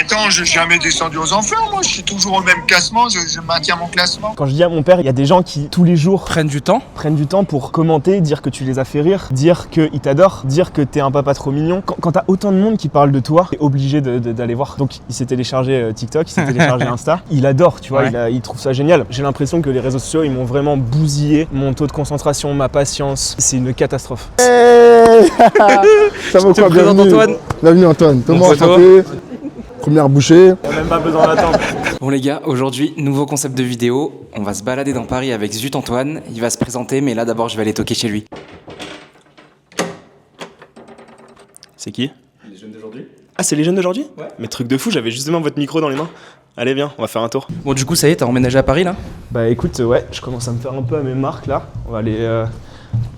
attends, je n'ai jamais descendu aux enfers, moi. Je suis toujours au même classement, je maintiens mon classement. Quand je dis à mon père, il y a des gens qui, tous les jours, Prennent du temps. pour commenter, dire que tu les as fait rire, dire qu'ils t'adorent, dire que t'es un papa trop mignon. Quand t'as autant de monde qui parle de toi, t'es obligé d'aller voir. Donc il s'est téléchargé TikTok, il s'est téléchargé Insta. Il adore, tu vois, Ouais. il trouve ça génial. J'ai l'impression que les réseaux sociaux, ils m'ont vraiment bousillé mon taux de concentration, ma patience. C'est une catastrophe. Hey ça va te quoi, présente bienvenue. Antoine. Bienvenue Antoine. Thomas, photo. enchanté. Première bouchée. Il n'y a même pas besoin d'attendre. Bon les gars, aujourd'hui, nouveau concept de vidéo. On va se balader dans Paris avec Zut Antoine. Il va se présenter, mais là d'abord je vais aller toquer chez lui. C'est qui? Les jeunes d'aujourd'hui. Ah, c'est les jeunes d'aujourd'hui? Ouais. Mais truc de fou, j'avais justement votre micro dans les mains. Allez, viens, on va faire un tour. Bon du coup ça y est, t'as emménagé à Paris là? Bah écoute, ouais, je commence à me faire un peu à mes marques là. On va aller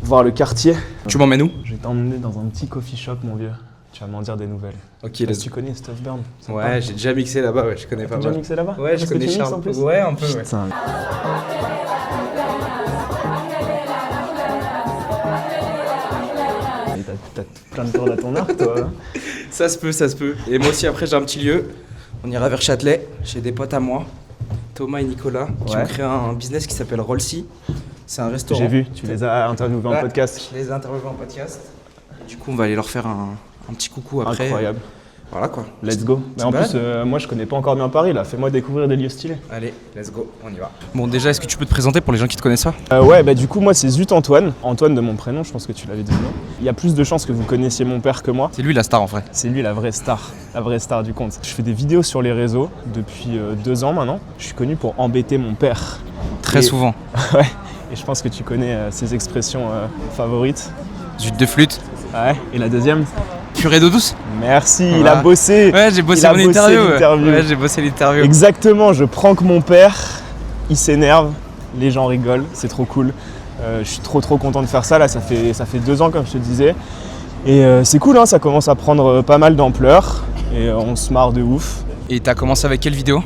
voir le quartier. Tu m'emmènes où? Je vais t'emmener dans un petit coffee shop, mon vieux. Tu vas m'en dire des nouvelles. Ok, Est-ce que tu connais Stuff Burn? Ouais, j'ai déjà mixé là-bas, ouais, je connais pas T'as déjà mal. mixé là-bas? Ouais, je Est-ce que connais tu mixes Charles. en plus? Ouais, un peu, ouais. Putain. Et t'as plein de cordes à ton arc, toi. Hein. Ça se peut, ça se peut. Et moi aussi après j'ai un petit lieu. On ira vers Châtelet, chez des potes à moi, Thomas et Nicolas, qui Ouais. ont créé un business qui s'appelle Rollsy. C'est un restaurant. J'ai vu, tu les as interviewés en Ouais, podcast. Je les ai interviewés en podcast. Du coup on va aller leur faire un petit coucou après. Incroyable. Voilà quoi. Let's go. Mais en balades plus, moi je connais pas encore bien Paris là. Fais-moi découvrir des lieux stylés. Allez, let's go, on y va. Bon déjà, est-ce que tu peux te présenter pour les gens qui te connaissent pas? Ouais, bah du coup, moi c'est Zut Antoine. Antoine de mon prénom, je pense que tu l'avais deviné. Il y a plus de chances que vous connaissiez mon père que moi. C'est lui la star en vrai. C'est lui la vraie star du compte. Je fais des vidéos sur les réseaux depuis 2 ans maintenant. Je suis connu pour embêter mon père. Très Et- souvent. Ouais, et je pense que tu connais ses expressions favorites. Zut de flûte. Ouais, et la deuxième? Purée d'eau douce. Merci, il Voilà. a bossé. Ouais, j'ai bossé Il a mon bossé interview. l'interview. Ouais, j'ai bossé l'interview. Exactement, je prank mon père, il s'énerve, les gens rigolent, c'est trop cool. Je suis trop content de faire ça, là ça fait 2 ans comme je te disais. Et c'est cool, hein, ça commence à prendre pas mal d'ampleur et on se marre de ouf. Et t'as commencé avec quelle vidéo?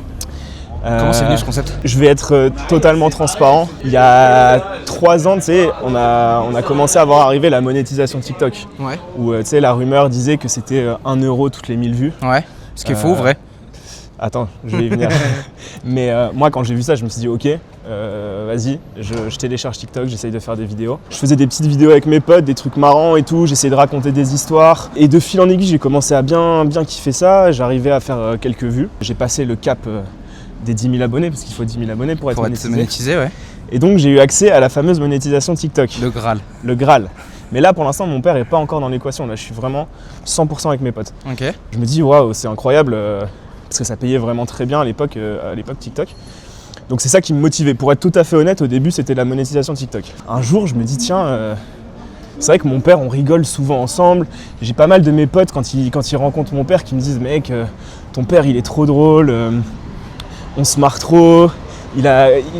Comment c'est venu ce concept? Je vais être totalement transparent. Il y a 3 ans, tu sais, on a commencé à voir arriver la monétisation TikTok. Ouais. Où tu sais, la rumeur disait que c'était 1 euro toutes les 1000 vues. Ouais. Ce qui est faux ou vrai? Attends, je vais y venir. Mais moi, quand j'ai vu ça, je me suis dit, ok, vas-y, je télécharge TikTok, j'essaye de faire des vidéos. Je faisais des petites vidéos avec mes potes, des trucs marrants et tout, j'essayais de raconter des histoires. Et de fil en aiguille, j'ai commencé à bien kiffer ça, j'arrivais à faire quelques vues. J'ai passé le cap des 10 000 abonnés, parce qu'il faut 10 000 abonnés pour être monétisé. monétisé, ouais. Et donc, j'ai eu accès à la fameuse monétisation TikTok, Le Graal. le Graal. Mais là, pour l'instant, mon père n'est pas encore dans l'équation. Là, je suis vraiment 100% avec mes potes. Ok. Je me dis, waouh, c'est incroyable, parce que ça payait vraiment très bien à l'époque TikTok. Donc c'est ça qui me motivait. Pour être tout à fait honnête, au début, c'était la monétisation TikTok. Un jour, je me dis, tiens, c'est vrai que mon père, on rigole souvent ensemble. J'ai pas mal de mes potes, quand ils rencontrent mon père, qui me disent, mec, ton père, il est trop drôle, on se marre trop.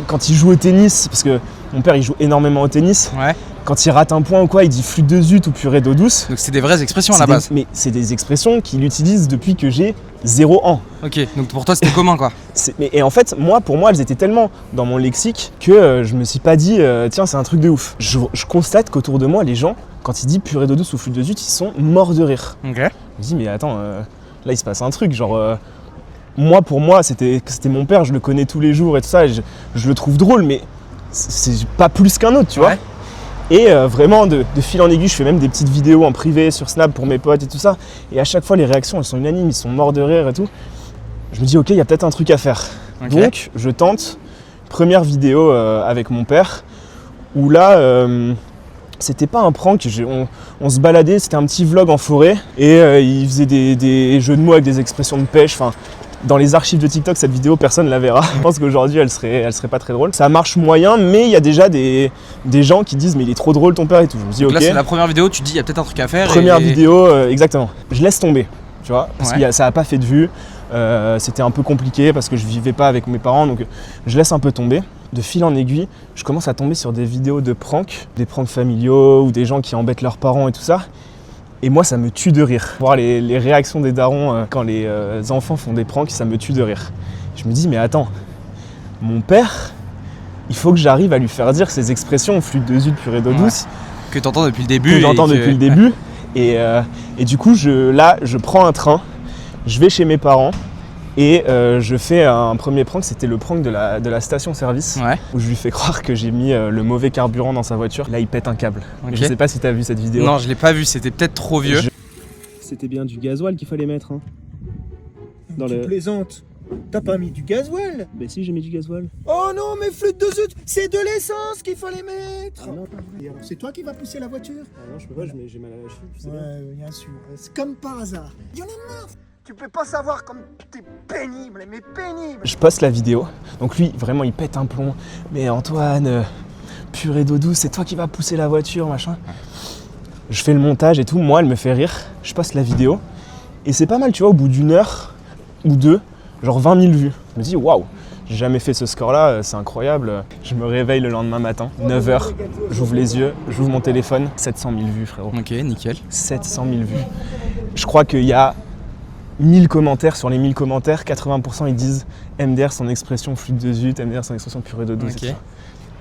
Quand il joue au tennis, parce que mon père, il joue énormément au tennis, Ouais. quand il rate un point ou quoi, il dit flûte de zut ou purée d'eau douce. Donc c'est des vraies expressions à la C'est des- base. Mais c'est des expressions qu'il utilise depuis que j'ai 0 ans. Ok. Donc pour toi c'était commun quoi. Et en fait, pour moi, elles étaient tellement dans mon lexique que je me suis pas dit, tiens, c'est un truc de ouf. Je constate qu'autour de moi, les gens, quand ils disent purée d'eau douce ou flûte de zut, ils sont morts de rire. Ok. Je me dis, mais attends, là, il se passe un truc. Genre, moi, pour moi, c'était mon père, je le connais tous les jours et tout ça, et je le trouve drôle, mais c'est pas plus qu'un autre, tu vois. Ouais. Et vraiment, de fil en aiguille, je fais même des petites vidéos en privé sur Snap pour mes potes et tout ça. Et à chaque fois, les réactions, elles sont unanimes, ils sont morts de rire et tout. Je me dis, ok, il y a peut-être un truc à faire. Ok. Donc, je tente, première vidéo avec mon père, où là, c'était pas un prank, on se baladait, c'était un petit vlog en forêt, et il faisait des jeux de mots avec des expressions de pêche. Enfin, dans les archives de TikTok, cette vidéo, personne ne la verra. Je pense qu'aujourd'hui, elle serait pas très drôle. Ça marche moyen, mais il y a déjà des gens qui disent, mais il est trop drôle ton père et tout. Je me dis, Donc ok. là c'est la première vidéo, tu dis il y a peut-être un truc à faire. Première et... vidéo, exactement. Je laisse tomber, tu vois, parce Ouais. que ça n'a pas fait de vue. C'était un peu compliqué parce que je vivais pas avec mes parents, donc je laisse un peu tomber. De fil en aiguille, je commence à tomber sur des vidéos de pranks, des pranks familiaux ou des gens qui embêtent leurs parents et tout ça. Et moi, ça me tue de rire. Voir les réactions des darons quand les enfants font des pranks, ça me tue de rire. Je me dis, mais attends, mon père, il faut que j'arrive à lui faire dire ces expressions, flûte de zut, purée d'eau douce, Que t'entends depuis le début. que et j'entends depuis le début. Et du coup, je prends un train, je vais chez mes parents Et je fais un premier prank, c'était le prank de la station-service, Ouais. où je lui fais croire que j'ai mis le mauvais carburant dans sa voiture. Là, il pète un câble. Ok. Mais je sais pas si t'as vu cette vidéo. Non, je l'ai pas vu, c'était peut-être trop vieux. C'était bien du gasoil qu'il fallait mettre. Hein. Dans Tu le... plaisantes. T'as pas mis du gasoil? Bah si, j'ai mis du gasoil. Oh non, mais flûte de zut, c'est de l'essence qu'il fallait mettre. Ah non, pas vrai. Et alors, c'est toi qui vas pousser la voiture? Ah non, je peux pas, j'ai mal à la cheville, tu sais bien. Ouais, bien sûr. C'est comme par hasard. Y'en a marre. Tu peux pas savoir comme t'es pénible, mais pénible. Je poste la vidéo, donc lui, vraiment, il pète un plomb. Mais Antoine, purée d'eau douce, c'est toi qui vas pousser la voiture, machin. Je fais le montage et tout, moi, elle me fait rire. Je poste la vidéo, et c'est pas mal, tu vois, au bout d'une heure ou deux, genre 20 000 vues. Je me dis, waouh, j'ai jamais fait ce score-là, c'est incroyable. Je me réveille le lendemain matin, 9h, j'ouvre les yeux, j'ouvre mon téléphone, 700 000 vues, frérot. Ok, nickel. 700 000 vues. Je crois qu'il y a 1000 commentaires. Sur les 1000 commentaires, 80% ils disent MDR son expression flûte de zut, MDR son expression purée d'eau douce. Ok.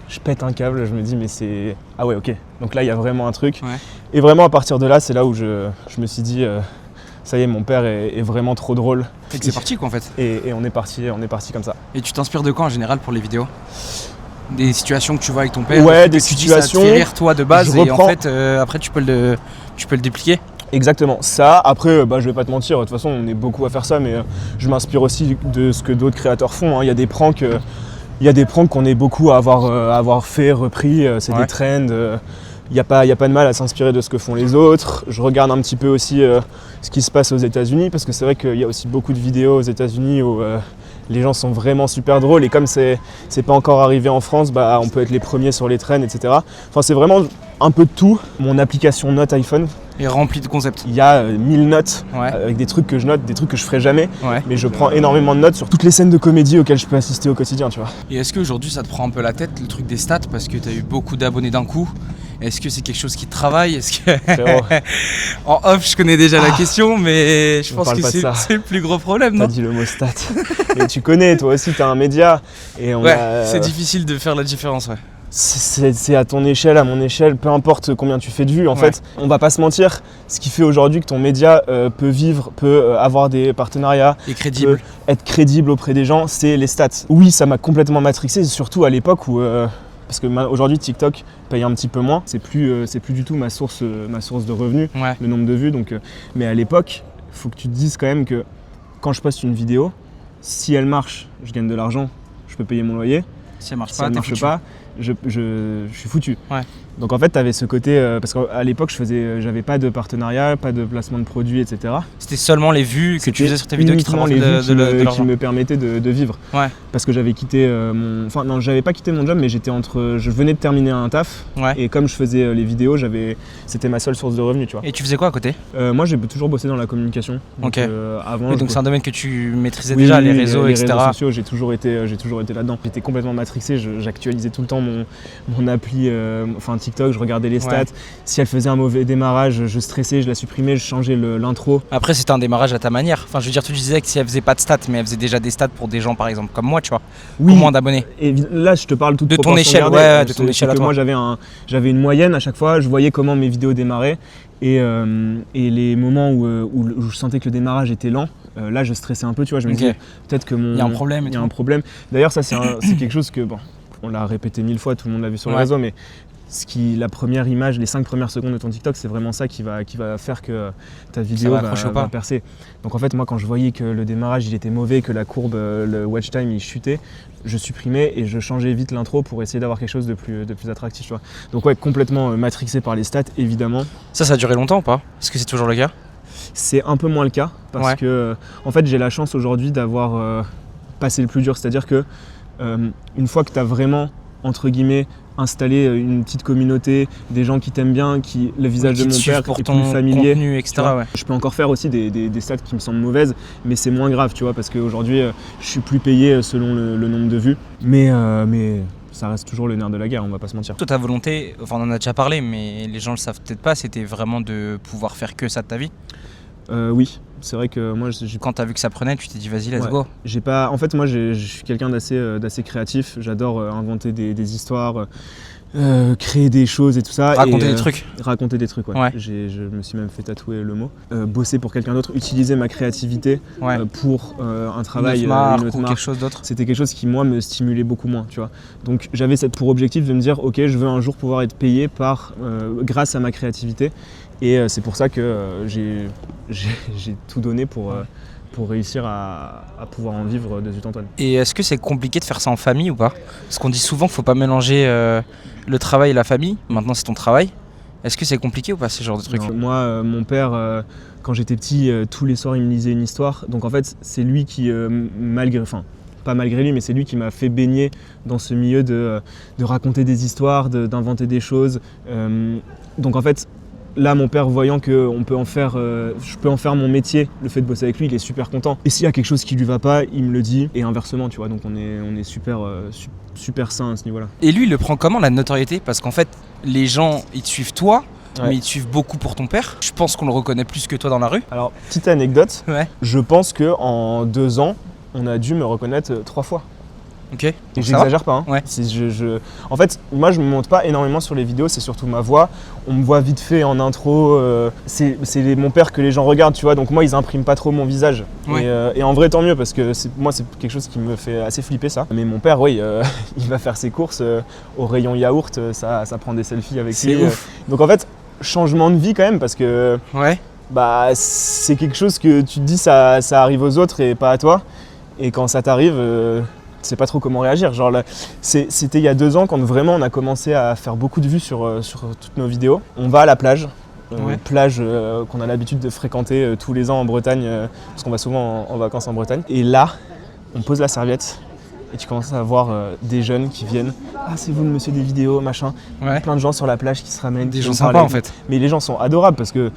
Je pète un câble, je me dis mais c'est... Ah ouais, ok. Donc là il y a vraiment un truc. Ouais. Et vraiment à partir de là, c'est là où je me suis dit ça y est, mon père est vraiment trop drôle. Et que c'est parti quoi en fait. Et on est parti comme ça. Et tu t'inspires de quoi en général pour les vidéos? Des situations que tu vois avec ton père? Ouais, que des tu dis, situations. ça te fait rire toi de base Je et reprends. en fait après tu peux le dépliquer. Exactement, ça, après je vais pas te mentir, de toute façon on est beaucoup à faire ça, mais je m'inspire aussi de ce que d'autres créateurs font, hein. Il y a des pranks qu'on est beaucoup à avoir fait, repris, c'est Ouais. des trends, il n'y a pas de mal à s'inspirer de ce que font les autres. Je regarde un petit peu aussi ce qui se passe aux États-Unis, parce que c'est vrai qu'il y a aussi beaucoup de vidéos aux États-Unis où les gens sont vraiment super drôles, et comme c'est pas encore arrivé en France, bah, on peut être les premiers sur les trends, etc. Enfin c'est vraiment un peu de tout. Mon application Note iPhone, Et rempli de concepts. il y a 1000 notes Ouais. avec des trucs que je note, des trucs que je ferai jamais, Ouais. mais je prends énormément de notes sur toutes les scènes de comédie auxquelles je peux assister au quotidien, tu vois. Et est-ce qu'aujourd'hui ça te prend un peu la tête le truc des stats parce que tu as eu beaucoup d'abonnés d'un coup? Est-ce que c'est quelque chose qui te travaille? Est-ce que Frérot, en off je connais déjà la question mais je On pense parle que pas de ça. c'est le plus gros problème t'as non? dit le mot stat. Et tu connais, toi aussi, t'as un média. Et on Ouais, a- c'est difficile de faire la différence ouais. C'est à ton échelle, à mon échelle, peu importe combien tu fais de vues. En Ouais. fait, on va pas se mentir, ce qui fait aujourd'hui que ton média peut vivre, peut avoir des partenariats, Et crédible. être crédible auprès des gens, c'est les stats. Oui, ça m'a complètement matrixé, surtout à l'époque où... parce que aujourd'hui, TikTok paye un petit peu moins. C'est plus du tout ma source de revenus, Ouais. le nombre de vues. Donc, mais à l'époque, il faut que tu te dises quand même que quand je poste une vidéo, si elle marche, je gagne de l'argent, je peux payer mon loyer. Si ça marche Si pas, elle t'es marche foutu. pas, je suis foutu. Ouais. Donc en fait, tu avais ce côté, parce qu'à l'époque, j'avais pas de partenariat, pas de placement de produits, etc. C'était seulement les vues que tu faisais sur tes vidéos qui te uniquement rapportaient les vues de qui l'argent. me permettaient de vivre. Ouais. Parce que j'avais quitté Enfin non, j'avais pas quitté mon job, mais je venais de terminer un taf. Ouais. Et comme je faisais les vidéos, c'était ma seule source de revenus, tu vois. Et tu faisais quoi à côté? Moi, j'ai toujours bossé dans la communication. Donc, Ok. avant, Et je donc c'est un domaine que tu maîtrisais Oui, déjà, les réseaux, les etc. réseaux sociaux, j'ai toujours été là-dedans. J'étais complètement matrixé, j'actualisais tout le temps mon appli, TikTok, je regardais les stats. Ouais. Si elle faisait un mauvais démarrage, je stressais, je la supprimais, je changeais l'intro. Après c'était un démarrage à ta manière. Enfin je veux dire, tu disais que si elle faisait pas de stats, mais elle faisait déjà des stats pour des gens par exemple comme moi, tu vois. Oui, Combien d'abonnés? et là je te parle toute De ton proportion échelle, gardée. ouais, de ton C'est échelle à que toi. moi j'avais une moyenne à chaque fois, je voyais comment mes vidéos démarraient. Et les moments où je sentais que le démarrage était lent, là je stressais un peu, tu vois, je me Ok. disais peut-être que Il y a un problème et il y a tout. un problème. D'ailleurs ça c'est quelque chose que, bon, on l'a répété 1000 fois, tout le monde l'a vu sur les Ouais. réseaux, mais la première image, les 5 premières secondes de ton TikTok, c'est vraiment ça qui va faire que ta vidéo va accrocher ou pas. va percer. Donc en fait, moi quand je voyais que le démarrage il était mauvais, que la courbe, le watch time il chutait, je supprimais et je changeais vite l'intro pour essayer d'avoir quelque chose de plus attractif, tu vois. Donc ouais, complètement matrixé par les stats, évidemment. Ça a duré longtemps ou pas? Est-ce que c'est toujours le cas? C'est un peu moins le cas parce Ouais. que en fait j'ai la chance aujourd'hui d'avoir passé le plus dur, c'est-à-dire que une fois que tu as vraiment entre guillemets installé une petite communauté, des gens qui t'aiment bien, le visage Qui de te mon suivent père pour est ton plus familier. contenu, etc. Tu vois. Ouais. Je peux encore faire aussi des stats qui me semblent mauvaises, mais c'est moins grave, tu vois, parce qu'aujourd'hui je suis plus payé selon le nombre de vues, mais ça reste toujours le nerf de la guerre, on va pas se mentir. Toi ta volonté, enfin on en a déjà parlé, mais les gens le savent peut-être pas, c'était vraiment de pouvoir faire que ça de ta vie. Oui, c'est vrai que moi Quand t'as vu que ça prenait, tu t'es dit vas-y let's Ouais. go. j'ai pas. En fait, moi, je suis quelqu'un d'assez créatif. J'adore inventer des histoires. créer des choses et tout ça. Raconter et, des trucs. Raconter des trucs, ouais. Ouais. Je me suis même fait tatouer le mot. Bosser pour quelqu'un d'autre, utiliser ma créativité Ouais. pour un travail, une autre marque une autre ou marque. quelque chose d'autre. C'était quelque chose qui, moi, me stimulait beaucoup moins, tu vois. Donc j'avais pour objectif de me dire, ok, je veux un jour pouvoir être payé grâce à ma créativité. Et c'est pour ça que j'ai tout donné pour réussir à pouvoir en vivre de Zut Antoine. Et est-ce que c'est compliqué de faire ça en famille ou pas? Parce qu'on dit souvent qu'il faut pas mélanger le travail et la famille. Maintenant, c'est ton travail. Est-ce que c'est compliqué ou pas, ce genre de truc? Non, moi, mon père, quand j'étais petit, tous les soirs, il me lisait une histoire. Donc en fait, c'est lui qui, pas malgré lui, mais c'est lui qui m'a fait baigner dans ce milieu de raconter des histoires, d'inventer des choses. Donc en fait, là, mon père, voyant que je peux en faire mon métier, le fait de bosser avec lui, il est super content. Et s'il y a quelque chose qui lui va pas, il me le dit. Et inversement, tu vois, donc on est super sain à ce niveau-là. Et lui, il le prend comment, la notoriété? Parce qu'en fait, les gens, ils te suivent toi, Ouais. mais ils te suivent beaucoup pour ton père. Je pense qu'on le reconnaît plus que toi dans la rue. Alors, petite anecdote, Ouais. je pense qu'en 2 ans, on a dû me reconnaître 3 fois. Ok. Et Donc ça va. j'exagère pas. Hein. Ouais. En fait, moi, je me monte pas énormément sur les vidéos, c'est surtout ma voix. On me voit vite fait en intro. C'est mon père que les gens regardent, tu vois. Donc moi, ils impriment pas trop mon visage. Ouais. Et en vrai, tant mieux, parce que moi, c'est quelque chose qui me fait assez flipper, ça. Mais mon père, oui, il va faire ses courses au rayon yaourt, ça prend des selfies avec C'est lui. ouf. Donc en fait, changement de vie quand même, parce que Ouais. bah, c'est quelque chose que tu te dis, ça arrive aux autres et pas à toi. Et quand ça t'arrive, tu sais pas trop comment réagir. Genre là, c'était il y a 2 ans quand vraiment on a commencé à faire beaucoup de vues sur toutes nos vidéos. On va à la plage, Ouais. plage qu'on a l'habitude de fréquenter tous les ans en Bretagne, parce qu'on va souvent en vacances en Bretagne. Et là, on pose la serviette et tu commences à voir des jeunes qui viennent. Ah, c'est vous le monsieur des vidéos, machin. Ouais. Plein de gens sur la plage qui se ramènent. Des qui gens viennent sympas parler. en fait. Mais les gens sont adorables parce que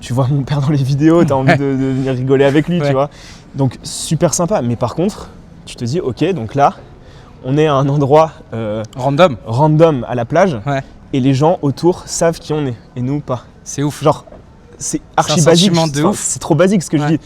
tu vois mon père dans les vidéos, t'as envie de venir rigoler avec lui, Ouais. tu vois. Donc super sympa. Mais par contre, tu te dis, ok, donc là, on est à un endroit Random. random à la plage Ouais. et les gens autour savent qui on est et nous pas. C'est ouf. Genre, c'est archi un basique. sentiment de Enfin, ouf. c'est trop basique ce que Ouais. je dis.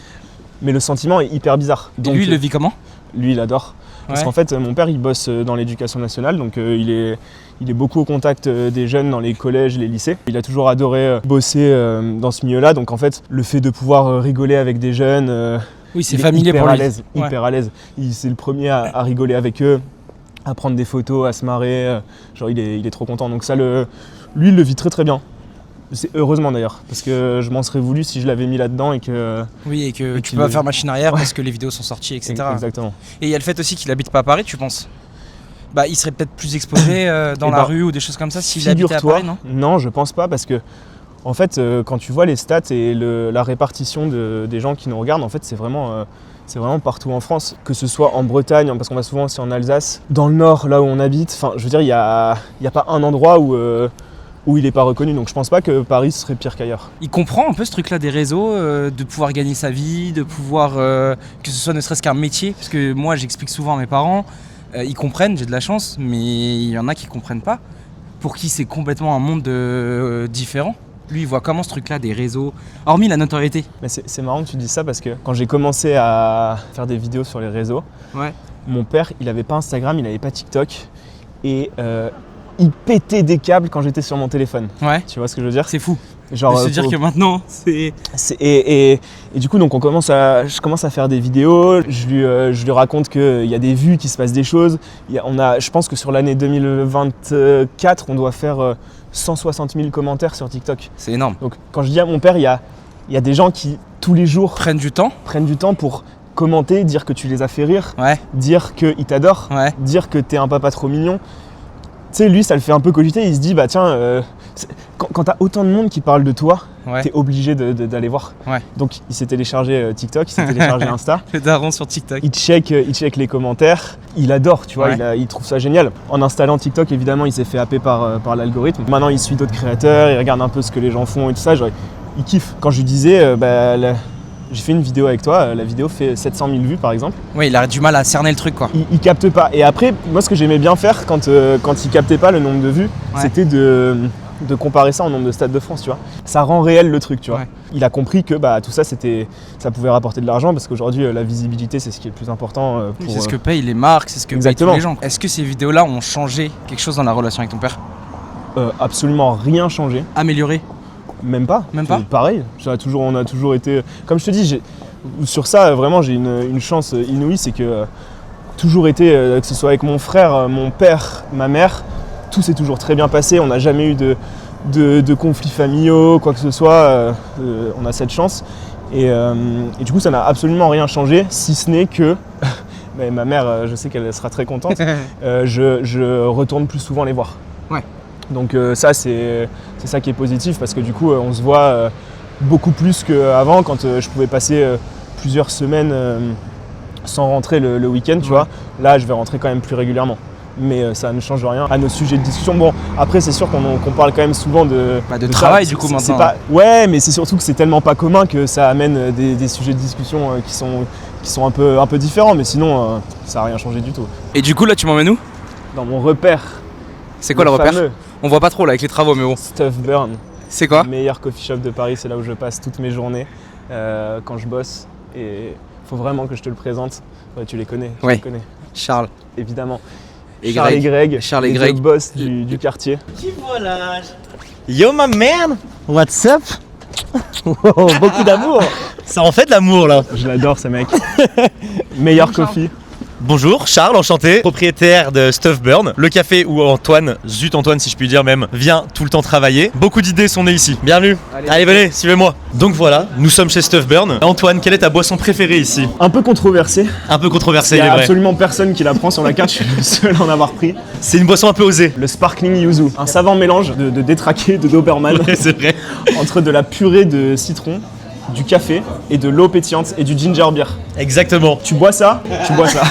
Mais le sentiment est hyper bizarre. Et Donc, lui, il le vit comment? lui, il adore. Parce Ouais. qu'en fait, mon père, il bosse dans l'éducation nationale, donc il est beaucoup au contact des jeunes dans les collèges, les lycées. Il a toujours adoré bosser dans ce milieu-là, donc en fait, le fait de pouvoir rigoler avec des jeunes, Oui, c'est il est familier hyper pour à lui. l'aise, Ouais. hyper à l'aise. C'est le premier à rigoler avec eux, à prendre des photos, à se marrer. Genre, il est trop content. Donc ça, lui, il le vit très très bien. C'est heureusement d'ailleurs, parce que je m'en serais voulu si je l'avais mis là-dedans et que... Oui, et que Et tu qu'il peux pas le- faire machine arrière Ouais. parce que les vidéos sont sorties, etc. Exactement. Et il y a le fait aussi qu'il habite pas à Paris, tu penses? Bah, il serait peut-être plus exposé dans Eh la ben, rue ou des choses comme ça s'il habitait à Figure-toi, Paris, non? non, je pense pas, parce que en fait, quand tu vois les stats et la répartition des gens qui nous regardent, en fait, c'est vraiment partout en France, que ce soit en Bretagne, parce qu'on va souvent aussi en Alsace, dans le Nord, là où on habite. Enfin, je veux dire, il y a pas un endroit où il n'est pas reconnu. Donc, je pense pas que Paris serait pire qu'ailleurs. Il comprend un peu ce truc-là des réseaux, de pouvoir gagner sa vie, de pouvoir que ce soit ne serait-ce qu'un métier, parce que moi, j'explique souvent à mes parents, ils comprennent, j'ai de la chance, mais il y en a qui comprennent pas. Pour qui c'est complètement un monde différent. Lui, il voit comment ce truc-là des réseaux, hormis la notoriété. Mais c'est marrant que tu dises ça, parce que quand j'ai commencé à faire des vidéos sur les réseaux, Ouais. mon père, il avait pas Instagram, il avait pas TikTok, et il pétait des câbles quand j'étais sur mon téléphone. Ouais. Tu vois ce que je veux dire? C'est fou. Genre, de se dire que maintenant, c'est... Et du coup, donc je commence à faire des vidéos, je lui raconte qu'il y a des vues, qu'il se passe des choses. Je pense que sur l'année 2024, on doit faire 160 000 commentaires sur TikTok. C'est énorme. Donc quand je dis à mon père, il y a des gens qui, tous les jours, Prennent du temps. prennent du temps pour commenter, dire que tu les as fait rire, Ouais. dire qu'ils t'adorent, Ouais. dire que t'es un papa trop mignon. Tu sais, lui, ça le fait un peu cogiter, il se dit, bah tiens, quand t'as autant de monde qui parle de toi, Ouais. t'es obligé d'aller voir. Ouais. Donc il s'est téléchargé TikTok, il s'est téléchargé Insta, Le daron sur TikTok. il check les commentaires, il adore, tu vois, Ouais. il trouve ça génial. En installant TikTok, évidemment, il s'est fait happer par l'algorithme. Maintenant, il suit d'autres créateurs, il regarde un peu ce que les gens font et tout ça, genre, il kiffe. Quand je lui disais, j'ai fait une vidéo avec toi, la vidéo fait 700 000 vues par exemple, Ouais, il a du mal à cerner le truc, quoi. il capte pas. Et après, moi, ce que j'aimais bien faire quand il captait pas le nombre de vues, Ouais. c'était de de comparer ça en nombre de stades de France, tu vois. Ça rend réel le truc, tu vois. Ouais. Il a compris que tout ça, ça pouvait rapporter de l'argent parce qu'aujourd'hui, la visibilité, c'est ce qui est le plus important pour... C'est ce que payent les marques, c'est ce que Exactement. payent tous les gens. Est-ce que ces vidéos-là ont changé quelque chose dans la relation avec ton père? Absolument rien changé. Amélioré? Même pas. Même pas. C'est pareil. On a toujours été... Comme je te dis, sur ça, vraiment, j'ai une chance inouïe, c'est que toujours été, que ce soit avec mon frère, mon père, ma mère, tout s'est toujours très bien passé. On n'a jamais eu de conflits familiaux, quoi que ce soit. On a cette chance. Et du coup, ça n'a absolument rien changé, si ce n'est que... mais ma mère, je sais qu'elle sera très contente. Je retourne plus souvent les voir. Ouais. Donc ça, c'est ça qui est positif parce que du coup, on se voit beaucoup plus qu'avant quand je pouvais passer plusieurs semaines sans rentrer le week-end, tu vois. Là, je vais rentrer quand même plus régulièrement. Mais ça ne change rien à nos sujets de discussion. Bon, après, c'est sûr qu'on parle quand même souvent de travail, ça. du coup, C'est maintenant. pas, ouais, mais c'est surtout que c'est tellement pas commun que ça amène des sujets de discussion qui sont un peu différents. Mais sinon, ça n'a rien changé du tout. Et du coup, là, tu m'emmènes où? Dans mon repère. C'est quoi le repère? fameux On voit pas trop là avec les travaux, mais bon. Stuff Burn. C'est quoi? Meilleur coffee shop de Paris, c'est là où je passe toutes mes journées quand je bosse. Et faut vraiment que je te le présente. Ouais, tu les connais. Tu Ouais. les connais, Charles. évidemment. Et Charles Greg. et Greg, Charles et les Greg. deux boss du quartier. Yo my man, What's up? oh, beaucoup d'amour. Ça en fait de l'amour là. Je l'adore ce mec. Meilleur coffee. Bonjour, Charles, enchanté, propriétaire de Stuff Burn, le café où Antoine, zut Antoine si je puis dire même, vient tout le temps travailler. Beaucoup d'idées sont nées ici. Bienvenue. Allez venez, suivez-moi. Donc voilà, nous sommes chez Stuff Burn. Antoine, quelle est ta boisson préférée ici? Un peu controversé. Un peu controversé, Il il n'y est a vrai. absolument personne qui la prend sur la carte, je suis le seul à en avoir pris. C'est une boisson un peu osée. Le Sparkling Yuzu. Un savant mélange de détraqué, de Doberman, Ouais, c'est vrai. entre de la purée de citron, du café et de l'eau pétillante et du ginger beer. Exactement. Tu bois ça, tu bois ça.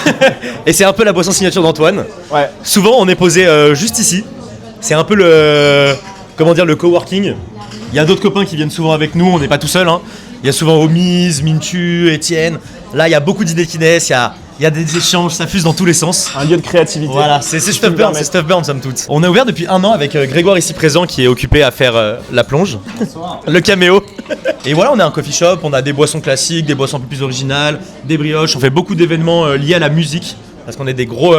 Et c'est un peu la boisson signature d'Antoine. Ouais. Souvent on est posé juste ici. C'est un peu le coworking. Il y a d'autres copains qui viennent souvent avec nous, on n'est pas tout seul. Hein. Il y a souvent Omise, Mintu, Étienne. Là il y a beaucoup d'idées qui naissent, il y a des échanges, ça fuse dans tous les sens. Un lieu de créativité. Voilà, c'est Si je Stuff peux me Burn, permettre. c'est Stuff Burn somme toute. On a ouvert depuis 1 an avec Grégoire ici présent qui est occupé à faire la plonge. Le caméo. Et voilà, on a un coffee shop, on a des boissons classiques, des boissons un peu plus originales, des brioches, on fait beaucoup d'événements liés à la musique. Parce qu'on est des gros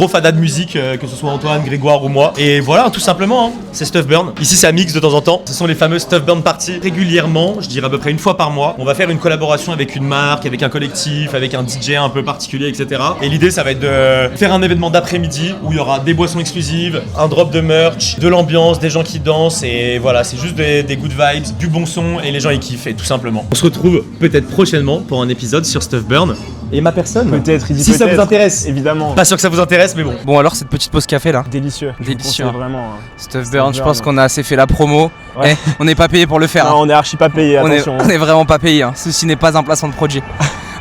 fadas de musique, que ce soit Antoine, Grégoire ou moi. Et voilà, tout simplement, hein, c'est Stuff Burn. Ici, c'est à mix de temps en temps. Ce sont les fameux Stuff Burn Parties. Régulièrement, je dirais à peu près une fois par mois, on va faire une collaboration avec une marque, avec un collectif, avec un DJ un peu particulier, etc. Et l'idée, ça va être de faire un événement d'après-midi où il y aura des boissons exclusives, un drop de merch, de l'ambiance, des gens qui dansent. Et voilà, c'est juste des good vibes, du bon son et les gens ils kiffent, et tout simplement. On se retrouve peut-être prochainement pour un épisode sur Stuff Burn. Et ma personne, Peut-être, il dit si ça peut-être. vous intéresse. Évidemment. Pas sûr que ça vous intéresse, mais bon. Bon, alors, cette petite pause café là. Délicieux. Je vous Délicieux. conseille vraiment. Stuff Burn, je Burn. pense qu'on a assez fait la promo. Ouais. Eh, on n'est pas payé pour le faire. Non, hein. on est archi pas payé, On est, attention. on est vraiment pas payé. Hein. Ceci n'est pas un placement de projet.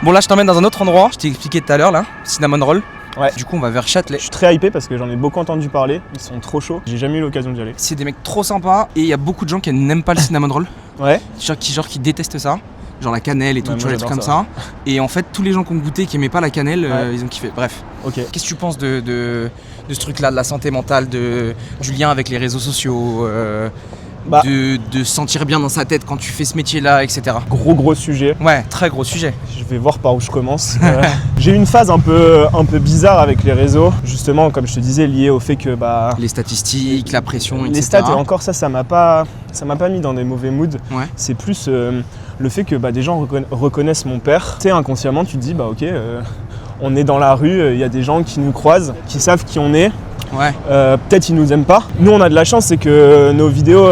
Bon, là, je t'emmène dans un autre endroit. Je t'ai expliqué tout à l'heure là, Cinnamon Roll. Ouais. Du coup, on va vers Châtelet. Je suis très hypé parce que j'en ai beaucoup entendu parler. Ils sont trop chauds. J'ai jamais eu l'occasion d'y aller. C'est des mecs trop sympas et il y a beaucoup de gens qui n'aiment pas le cinnamon roll. Ouais. Qui détestent ça. Genre la cannelle et tout, Ouais, tu moi, vois, les trucs comme j'adore ça. Et en fait, tous les gens qui ont goûté, qui aimaient pas la cannelle, Ouais. ils ont kiffé. Bref. Ok. Qu'est-ce que tu penses de ce truc-là, de la santé mentale, du lien avec les réseaux sociaux, Bah. de se sentir bien dans sa tête quand tu fais ce métier-là, etc. Gros sujet. Ouais, très gros sujet. Je vais voir par où je commence. J'ai eu une phase un peu bizarre avec les réseaux, justement, comme je te disais, liée au fait que Les statistiques, la pression, etc. les stats et encore ça m'a pas mis dans des mauvais moods. Ouais. C'est plus le fait que des gens reconnaissent mon père. Tu sais, inconsciemment, tu te dis ok, on est dans la rue, il y a des gens qui nous croisent, qui savent qui on est. Ouais. Peut-être ils nous aiment pas. Nous on a de la chance, c'est que nos vidéos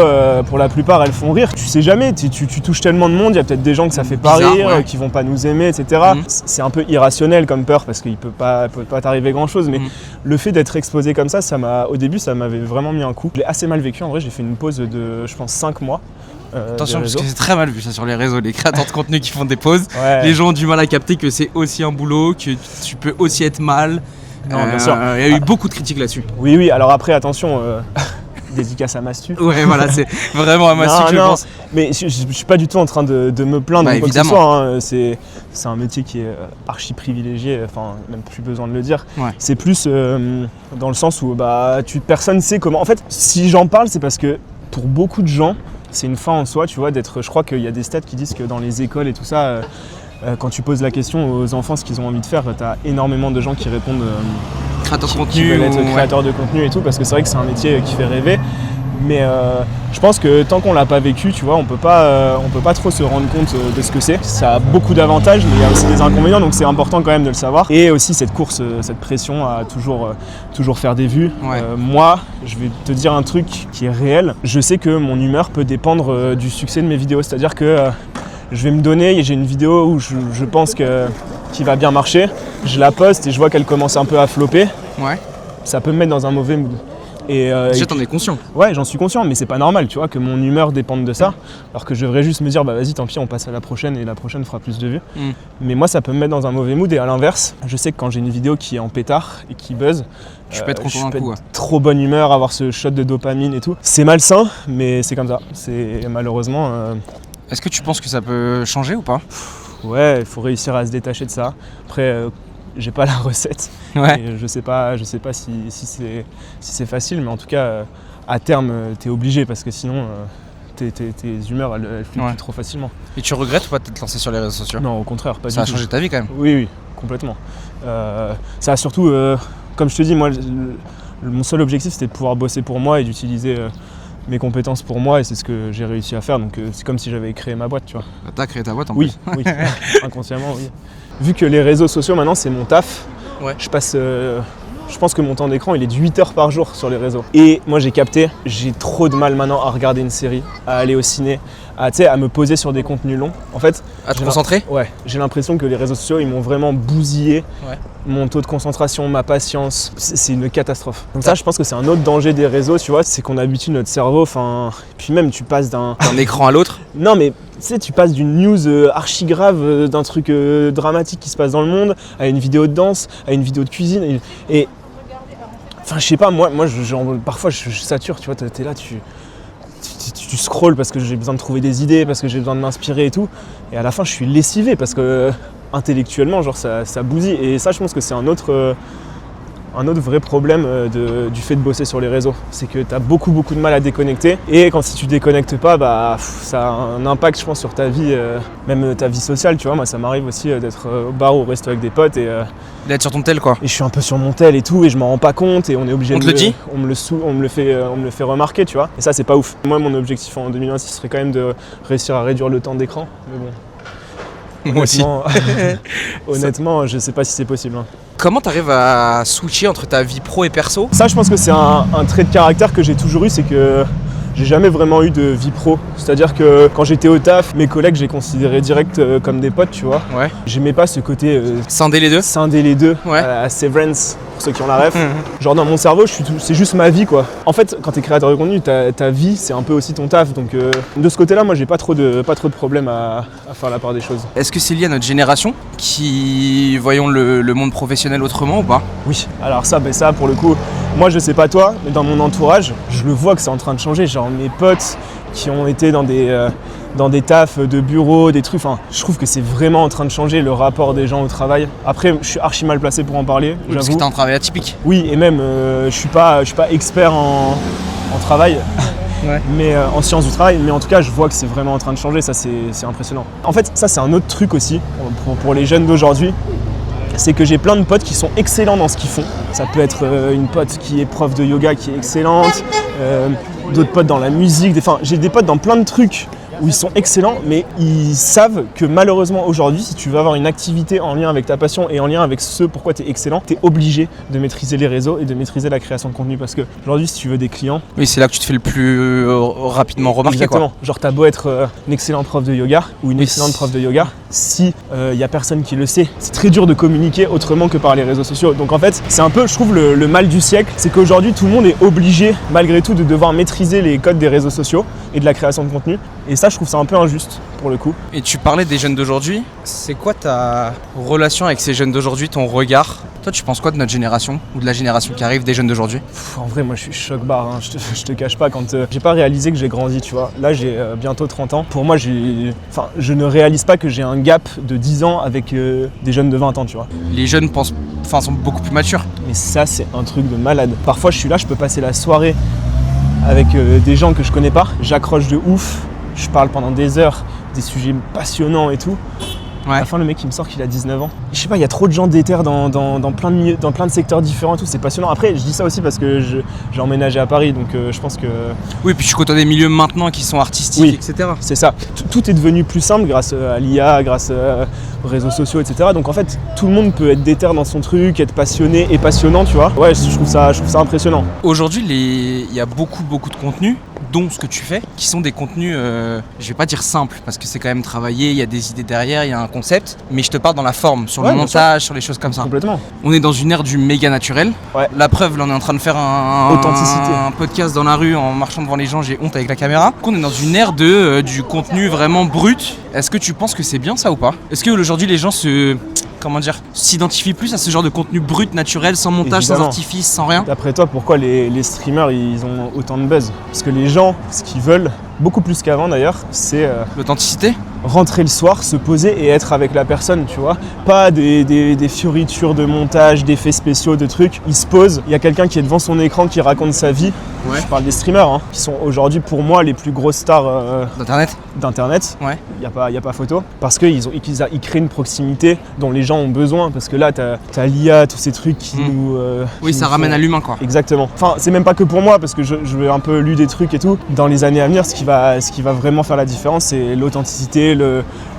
pour la plupart elles font rire. Tu sais jamais, tu touches tellement de monde, il y a peut-être des gens que ça fait pas Bizarre, rire, ouais. qui vont pas nous aimer, etc. Mhm. C'est un peu irrationnel comme peur parce qu'il peut pas t'arriver grand chose, mais Mhm. le fait d'être exposé comme ça, au début ça m'avait vraiment mis un coup. Je l'ai assez mal vécu en vrai, j'ai fait une pause de je pense 5 mois. Attention, des parce réseaux. que c'est très mal vu ça sur les réseaux, les créateurs de contenu qui font des pauses. Ouais. Les gens ont du mal à capter que c'est aussi un boulot, que tu peux aussi être mal. Non, bien sûr. Il y a eu beaucoup de critiques là-dessus. Oui, alors après attention, dédicace à Mastu. Ouais, voilà, c'est vraiment un massif, Non, je non, pense. mais je suis pas du tout en train de me plaindre Bah, ou quoi que ce évidemment. soit. Hein. C'est un métier qui est archi privilégié, enfin même plus besoin de le dire. Ouais. C'est plus dans le sens où personne sait comment. En fait, si j'en parle, c'est parce que pour beaucoup de gens, c'est une fin en soi, tu vois, d'être. Je crois qu'il y a des stats qui disent que dans les écoles et tout ça, quand tu poses la question aux enfants ce qu'ils ont envie de faire, t'as énormément de gens qui répondent Créateur de qui contenu. veulent être ou- créateurs de contenu et tout, parce que c'est vrai que c'est un métier qui fait rêver. Mais je pense que tant qu'on l'a pas vécu, tu vois, on peut pas trop se rendre compte de ce que c'est. Ça a beaucoup d'avantages, mais il y a aussi des inconvénients, donc c'est important quand même de le savoir. Et aussi cette course, cette pression à toujours faire des vues. Ouais. Moi, je vais te dire un truc qui est réel. Je sais que mon humeur peut dépendre du succès de mes vidéos. C'est-à-dire que je vais me donner, j'ai une vidéo où je pense qu'il va bien marcher. Je la poste et je vois qu'elle commence un peu à flopper. Ouais. Ça peut me mettre dans un mauvais mood. Déjà, t'en es conscient. Ouais, j'en suis conscient, mais c'est pas normal, tu vois, que mon humeur dépende de ça. Alors que je devrais juste me dire, bah vas-y, tant pis, on passe à la prochaine et la prochaine fera plus de vues. Mm. Mais moi, ça peut me mettre dans un mauvais mood. Et à l'inverse, je sais que quand j'ai une vidéo qui est en pétard et qui buzz, Tu peux être content d'un peux coup. être trop bonne humeur, avoir ce shot de dopamine et tout. C'est malsain, mais c'est comme ça. C'est malheureusement. Est-ce que tu penses que ça peut changer ou pas? Ouais, il faut réussir à se détacher de ça. Après, j'ai pas la recette. Ouais. Et je sais pas si c'est facile, mais en tout cas, à terme, t'es obligé parce que sinon, tes humeurs, elles fluctuent Ouais. trop facilement. Et tu regrettes ou pas de t'être lancé sur les réseaux sociaux? Non, au contraire, pas Ça a du tout. changé ta vie quand même. Oui, complètement. Ça a surtout, comme je te dis, moi, mon seul objectif, c'était de pouvoir bosser pour moi et d'utiliser mes compétences pour moi, et c'est ce que j'ai réussi à faire. Donc, c'est comme si j'avais créé ma boîte, tu vois. T'as créé ta boîte en Oui, plus. oui, inconsciemment, oui. Vu que les réseaux sociaux, maintenant, c'est mon taf, Ouais. je pense que mon temps d'écran, il est de 8 heures par jour sur les réseaux. Et moi, j'ai capté, j'ai trop de mal maintenant à regarder une série, à aller au ciné, à me poser sur des contenus longs. En fait, À te j'ai concentrer? ouais, j'ai l'impression que les réseaux sociaux, ils m'ont vraiment bousillé Ouais. mon taux de concentration, ma patience. C'est une catastrophe. Donc ça, je pense que c'est un autre danger des réseaux, tu vois, c'est qu'on habitue notre cerveau, puis même tu passes d'un... D'un écran à l'autre? Non mais, tu sais, tu passes d'une news archi grave, d'un truc dramatique qui se passe dans le monde, à une vidéo de danse, à une vidéo de cuisine, et enfin, je sais pas, moi parfois je sature, tu vois, t'es là, tu scrolles parce que j'ai besoin de trouver des idées, parce que j'ai besoin de m'inspirer et tout, et à la fin je suis lessivé parce que intellectuellement, genre, ça bousille, et ça, je pense que c'est un autre vrai problème du fait de bosser sur les réseaux. C'est que tu as beaucoup de mal à déconnecter, et si tu déconnectes pas, bah, ça a un impact, je pense, sur ta vie, même ta vie sociale, tu vois. Moi, ça m'arrive aussi d'être au bar ou au resto avec des potes, et D'être sur ton tel quoi. je suis un peu sur mon tel et tout, et je m'en rends pas compte, et on est obligé On de te le dit? on me le fait remarquer, tu vois. Et ça, c'est pas ouf. Moi, mon objectif en 2026 serait quand même de réussir à réduire le temps d'écran, mais bon. Moi aussi. Honnêtement, je sais pas si c'est possible, hein. Comment t'arrives à switcher entre ta vie pro et perso? Ça, je pense que c'est un trait de caractère que j'ai toujours eu, c'est que j'ai jamais vraiment eu de vie pro. C'est-à-dire que quand j'étais au taf, mes collègues, je les considérais direct comme des potes, tu vois. Ouais. J'aimais pas ce côté Scinder les deux? scinder les deux, Ouais. à Severance, pour ceux qui ont la ref. Genre dans mon cerveau, c'est juste ma vie, quoi. En fait, quand t'es créateur de contenu, ta vie, c'est un peu aussi ton taf. Donc de ce côté-là, moi, j'ai pas trop de problème à faire la part des choses. Est-ce que c'est lié à notre génération qui voyons le monde professionnel autrement ou pas? Oui, alors ça, pour le coup, moi je sais pas toi, mais dans mon entourage, je le vois que c'est en train de changer. Genre mes potes qui ont été dans des tafs de bureau, des trucs, enfin, je trouve que c'est vraiment en train de changer le rapport des gens au travail. Après, je suis archi mal placé pour en parler, Oui, parce que j'avoue. t'as un travail atypique. Oui, et même, je suis pas expert en travail. Ouais. Mais en sciences du travail, mais en tout cas je vois que c'est vraiment en train de changer, ça c'est impressionnant. En fait, ça c'est un autre truc aussi pour les jeunes d'aujourd'hui, c'est que j'ai plein de potes qui sont excellents dans ce qu'ils font. Ça peut être une pote qui est prof de yoga qui est excellente, d'autres potes dans la musique, enfin j'ai des potes dans plein de trucs où ils sont excellents, mais ils savent que malheureusement aujourd'hui, si tu veux avoir une activité en lien avec ta passion et en lien avec ce pourquoi tu es excellent, tu es obligé de maîtriser les réseaux et de maîtriser la création de contenu, parce que aujourd'hui, si tu veux des clients... Oui, c'est là que tu te fais le plus rapidement remarquer. Exactement. Quoi. Genre t'as beau être un excellent prof de yoga ou une excellente prof de yoga, si y a personne qui le sait, c'est très dur de communiquer autrement que par les réseaux sociaux. Donc en fait, c'est un peu, je trouve, le mal du siècle, c'est qu'aujourd'hui tout le monde est obligé, malgré tout, de devoir maîtriser les codes des réseaux sociaux et de la création de contenu. Et ça, je trouve ça un peu injuste pour le coup. Et tu parlais des jeunes d'aujourd'hui. C'est quoi ta relation avec ces jeunes d'aujourd'hui, ton regard? Toi, tu penses quoi de notre génération ou de la génération qui arrive des jeunes d'aujourd'hui? En vrai, moi je suis choc-barre, hein. Je te cache pas, quand j'ai pas réalisé que j'ai grandi, tu vois. Là, j'ai bientôt 30 ans. Pour moi, je ne réalise pas que j'ai un gap de 10 ans avec des jeunes de 20 ans, tu vois. Les jeunes sont beaucoup plus matures. Mais ça, c'est un truc de malade. Parfois, je suis là, je peux passer la soirée avec des gens que je connais pas. J'accroche de ouf, je parle pendant des heures, des sujets passionnants et tout. Ouais. À la fin, le mec il me sort qu'il a 19 ans. Je sais pas, il y a trop de gens déter dans plein de milieux, dans plein de secteurs différents et tout, c'est passionnant. Après, je dis ça aussi parce que j'ai emménagé à Paris, donc je pense que... Oui, puis je côtoie des milieux maintenant qui sont artistiques, Oui. etc. C'est ça. Tout est devenu plus simple grâce à l'IA, grâce aux réseaux sociaux, etc. Donc en fait, tout le monde peut être déter dans son truc, être passionné et passionnant, tu vois. Ouais, je trouve ça impressionnant. Aujourd'hui, il y a beaucoup de contenus, dont ce que tu fais, qui sont des contenus, je vais pas dire simples, parce que c'est quand même travaillé, il y a des idées derrière, il y a un concept, mais je te parle dans la forme, sur Ouais, le bien montage, sur les choses comme ça. Complètement. On est dans une ère du méga naturel. Ouais. La preuve, là, on est en train de faire Authenticité. un podcast dans la rue en marchant devant les gens, j'ai honte avec la caméra. Donc, on est dans une ère du contenu vraiment brut. Est-ce que tu penses que c'est bien ça ou pas? Est-ce qu'aujourd'hui les gens s'identifient plus à ce genre de contenu brut, naturel, sans montage, Évidemment. sans artifice, sans rien? D'après toi, pourquoi les streamers ils ont autant de buzz? Parce que les gens, ce qu'ils veulent, beaucoup plus qu'avant d'ailleurs, c'est L'authenticité? rentrer le soir, se poser et être avec la personne, tu vois. Pas des fioritures de montage, d'effets spéciaux, de trucs. Ils se posent, il y a quelqu'un qui est devant son écran qui raconte sa vie. Ouais. Je parle des streamers, hein, qui sont aujourd'hui pour moi les plus grosses stars D'internet? d'internet. Ouais. Il n'y a pas photo. Parce qu'ils créent une proximité dont les gens ont besoin. Parce que là, t'as l'IA, tous ces trucs qui nous... Oui, qui ça nous ramène font- à l'humain, quoi. Exactement. Enfin, c'est même pas que pour moi, parce que je veux un peu lu des trucs et tout. Dans les années à venir, ce qui va vraiment faire la différence, c'est l'authenticité,